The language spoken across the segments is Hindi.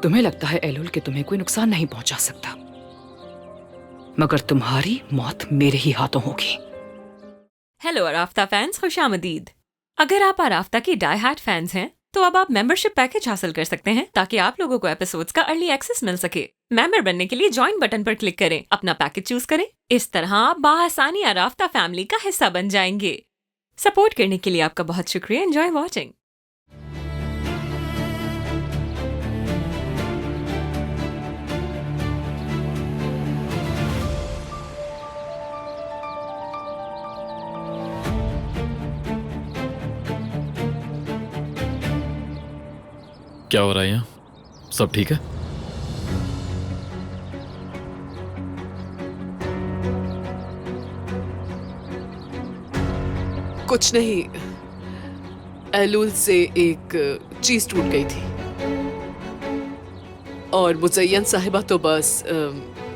तुम्हें लगता है एलुल कि तुम्हें कोई नुकसान नहीं पहुंचा सकता, मगर तुम्हारी मौत मेरे ही हाथों होगी। हेलो अराफ्ता फैंस, खुशामदीद। अगर आप अराफ्ता की डाई हार्ड फैंस हैं तो अब आप मेंबरशिप पैकेज हासिल कर सकते हैं ताकि आप लोगों को एपिसोड्स का अर्ली एक्सेस मिल सके। मेंबर बनने के लिए ज्वाइन बटन पर क्लिक करें, अपना पैकेज चूज करें। इस तरह आप बाआसानी अराफ्ता फैमिली का हिस्सा बन जाएंगे। सपोर्ट करने के लिए आपका बहुत शुक्रिया। Enjoy watching. क्या हो रहा है यहाँ? सब ठीक है? कुछ नहीं, एलुल से एक चीज टूट गई थी और मुज़य्यन साहिबा तो बस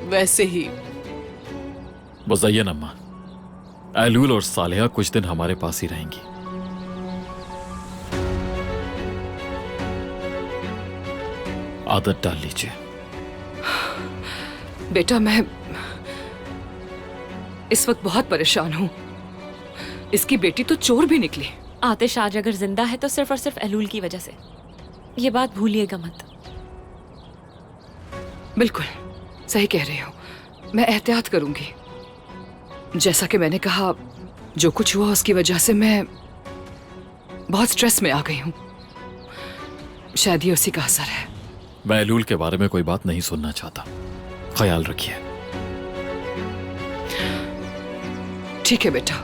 वैसे ही। मुज़य्यन अम्मा, एलुल और सालेहा कुछ दिन हमारे पास ही रहेंगी। आदत डाल लीजिए। बेटा, मैं इस वक्त बहुत परेशान हूं। इसकी बेटी तो चोर भी निकली। आतिश आज अगर जिंदा है तो सिर्फ और सिर्फ एलूल की वजह से। ये बात भूलिएगा मत। बिल्कुल सही कह रही हो, मैं एहतियात करूंगी। जैसा कि मैंने कहा, जो कुछ हुआ उसकी वजह से मैं बहुत स्ट्रेस में आ गई हूं। शायद ये उसी का असर है। मैं एलुल के बारे में कोई बात नहीं सुनना चाहता। ख्याल रखिए। ठीक है बेटा।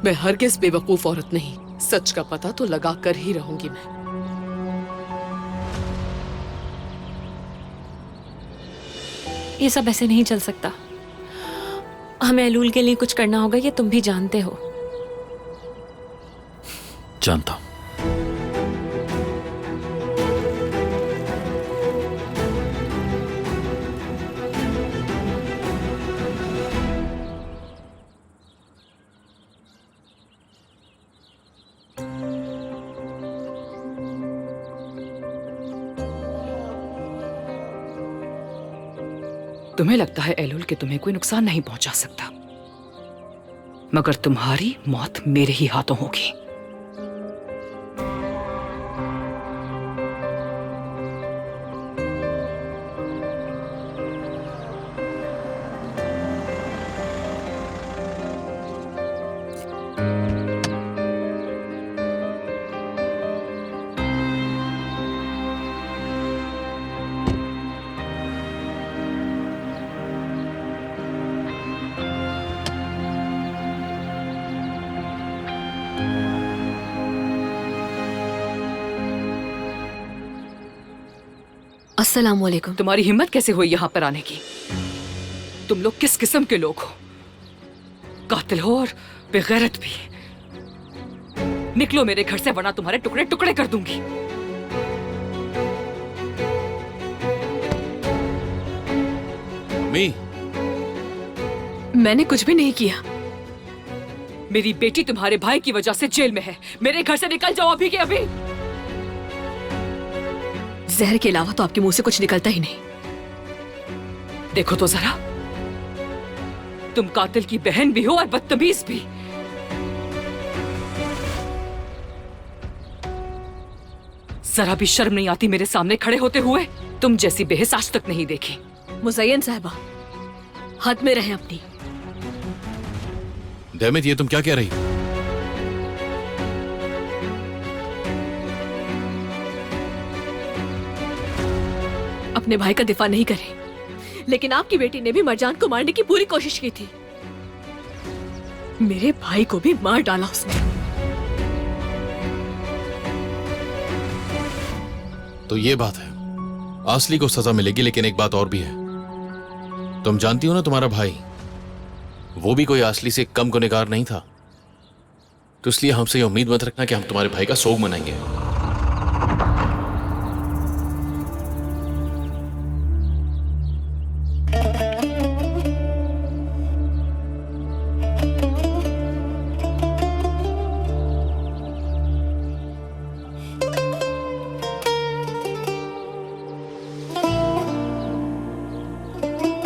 मैं हरगिज़ बेवकूफ औरत नहीं। सच का पता तो लगा कर ही रहूंगी मैं। ये सब ऐसे नहीं चल सकता। हमें एलूल के लिए कुछ करना होगा, ये तुम भी जानते हो। जानता हूं। तुम्हें लगता है एलुल कि तुम्हें कोई नुकसान नहीं पहुंचा सकता, मगर तुम्हारी मौत मेरे ही हाथों होगी। अस्सलामुअलैकुम। तुम्हारी हिम्मत कैसे हुई यहाँ पर आने की? तुम लोग किस किस्म के लोग हो? कातिल हो और बेगैरत भी। निकलो मेरे घर से, वरना तुम्हारे टुकड़े टुकड़े कर दूंगी। मी, मैंने कुछ भी नहीं किया। मेरी बेटी तुम्हारे भाई की वजह से जेल में है। मेरे घर से निकल जाओ अभी के अभी। जहर के अलावा तो आपके मुंह से कुछ निकलता ही नहीं। देखो तो जरा, तुम कातिल की बहन भी हो और बदतमीज भी। जरा भी शर्म नहीं आती मेरे सामने खड़े होते हुए? तुम जैसी बेहिस आज तक नहीं देखी। मुज़य्यन साहिबा, हद में रहें अपनी। डेमिट, ये तुम क्या कह रही? अपने भाई का दिफा नहीं करें, लेकिन आपकी बेटी ने भी मरजान को मारने की पूरी कोशिश की थी। मेरे भाई को भी मार डाला उसने। तो ये बात है, असली को सजा मिलेगी, लेकिन एक बात और भी है। तुम जानती हो ना, तुम्हारा भाई वो भी कोई असली से कम गुनहगार नहीं था। तो इसलिए हमसे ये उम्मीद मत रखना कि हम तुम्हारे भाई का सोग मनाएंगे।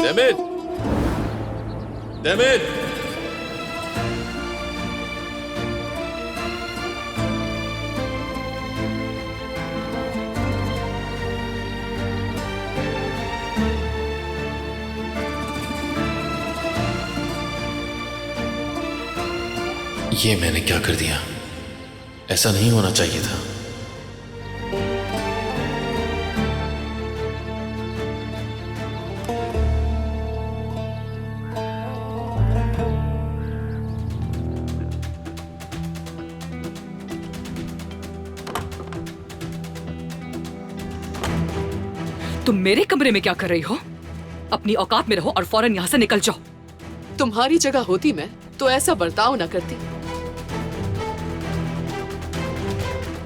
डेमिन, डेमिन, ये मैंने क्या कर दिया? ऐसा नहीं होना चाहिए था। तुम मेरे कमरे में क्या कर रही हो? अपनी औकात में रहो और फौरन यहाँ से निकल जाओ। तुम्हारी जगह होती मैं तो ऐसा बर्ताव ना करती।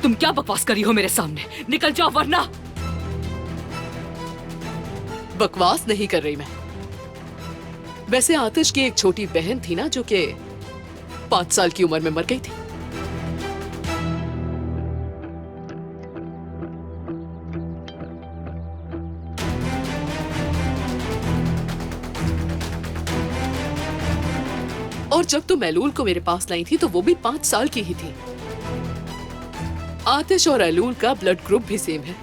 तुम क्या बकवास करी हो मेरे सामने? निकल जाओ वरना। बकवास नहीं कर रही मैं। वैसे आतिश की एक छोटी बहन थी ना जो कि 5 साल की उम्र में मर गई थी। और जब तुम एलूल को मेरे पास लाई थी तो वो भी 5 साल की ही थी। आतिश और एलूल का ब्लड ग्रुप भी सेम है।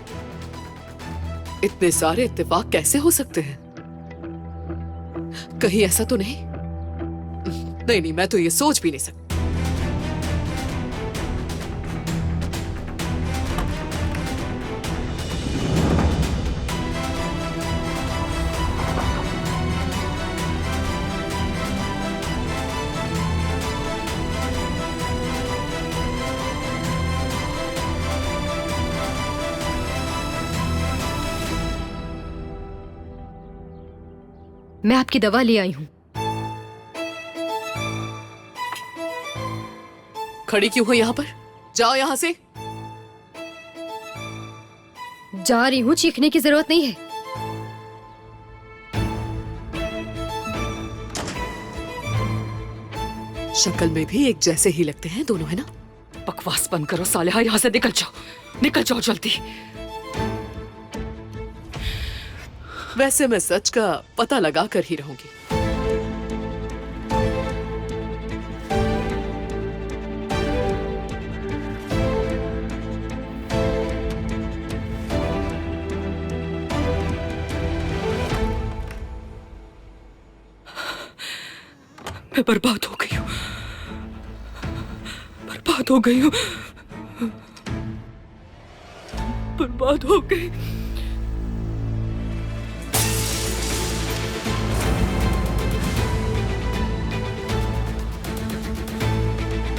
इतने सारे इत्तेफाक कैसे हो सकते हैं? कहीं ऐसा तो नहीं? नहीं, मैं तो ये सोच भी नहीं सकती। मैं आपकी दवा ले आई हूँ। खड़ी क्यों हो यहाँ पर? जाओ यहाँ से। जा रही हूँ, चीखने की जरूरत नहीं है। शक्ल में भी एक जैसे ही लगते हैं दोनों, है ना? बकवास बंद करो सालेहा, यहाँ से निकल जाओ। निकल जाओ जल्दी। वैसे मैं सच का पता लगा कर ही रहूंगी। मैं बर्बाद हो गई हूँ, बर्बाद हो गई हूँ, बर्बाद हो गई।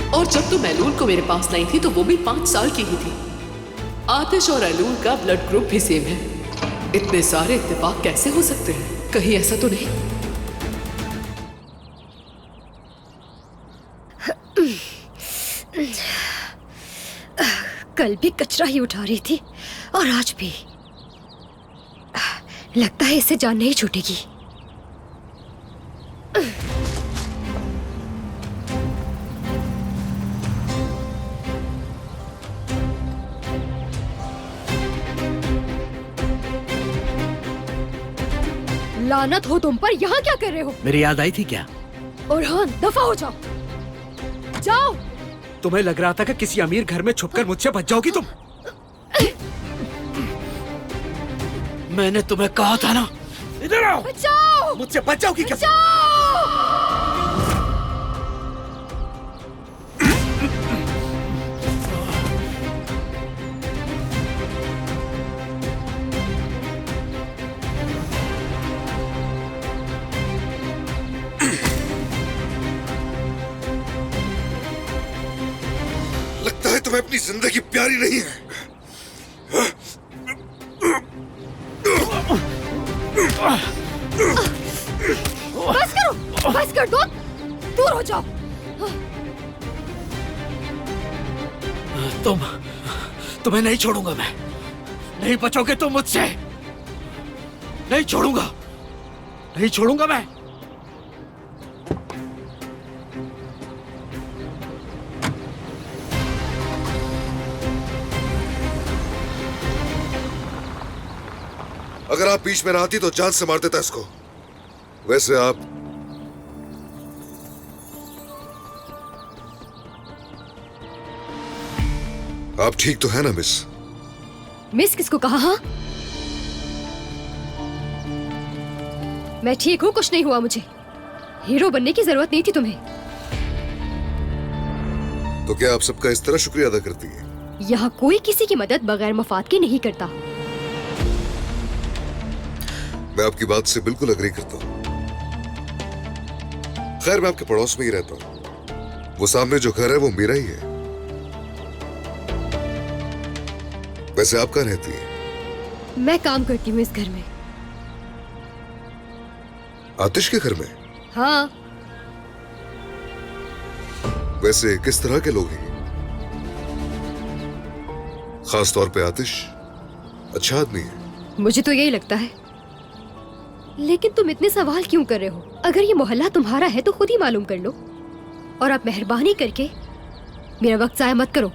और जब तुम एलूल को मेरे पास लाई थी तो वो भी 5 साल की ही थी। आतिश और एलूल का ब्लड ग्रुप भी सेम है। इतने सारे इत्तेफाक कैसे हो सकते हैं? कहीं ऐसा तो नहीं? कल भी कचरा ही उठा रही थी और आज भी। लगता है इससे जान नहीं छूटेगी। लानत हो तुम पर, यहाँ क्या कर रहे हो? मेरी याद आई थी क्या? ओरहान, दफा हो जाओ। जाओ। तुम्हें लग रहा था कि किसी अमीर घर में छुपकर मुझसे बच जाओगी तुम? मैंने तुम्हें कहा था ना, इधर आओ। बचाओ। मुझसे बच जाओगी क्या? लगता है तुम्हें अपनी जिंदगी प्यारी नहीं है। बस करो, बस कर दो, दूर हो जाओ। तुम्हें नहीं छोड़ूंगा मैं। नहीं बचोगे तुम मुझसे। नहीं छोड़ूंगा, नहीं छोड़ूंगा मैं। अगर आप बीच में रहती तो जान से मार देता इसको। वैसे आप ठीक तो है ना मिस? मिस किसको कहा? हाँ, मैं ठीक हूँ, कुछ नहीं हुआ मुझे। हीरो बनने की जरूरत नहीं थी तुम्हें। तो क्या आप सबका इस तरह शुक्रिया अदा करती है? यहाँ कोई किसी की मदद बगैर मफाद के नहीं करता। मैं आपकी बात से बिल्कुल अग्री करता हूँ। खैर, मैं आपके पड़ोस में ही रहता हूँ। वो सामने जो घर है वो मेरा ही है। वैसे आप कहाँ रहती है? मैं काम करती हूँ इस घर में। आतिश के घर में? हाँ। वैसे किस तरह के लोग हैं? खास तौर पे आतिश अच्छा आदमी है। मुझे तो यही लगता है। लेकिन तुम इतने सवाल क्यों कर रहे हो? अगर ये मोहल्ला तुम्हारा है तो खुद ही मालूम कर लो। और आप मेहरबानी करके मेरा वक्त जाया मत करो।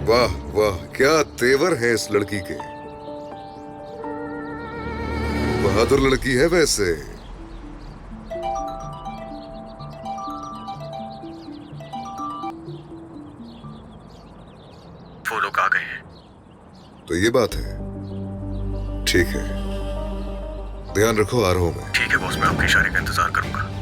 वाह वाह, क्या तेवर है इस लड़की के। बहादुर लड़की है वैसे। वो लोग आ गए हैं। तो ये बात है। ठीक है, ध्यान रखो, आ रहा हूं मैं। ठीक है बॉस, मैं आपके इशारे का इंतजार करूंगा।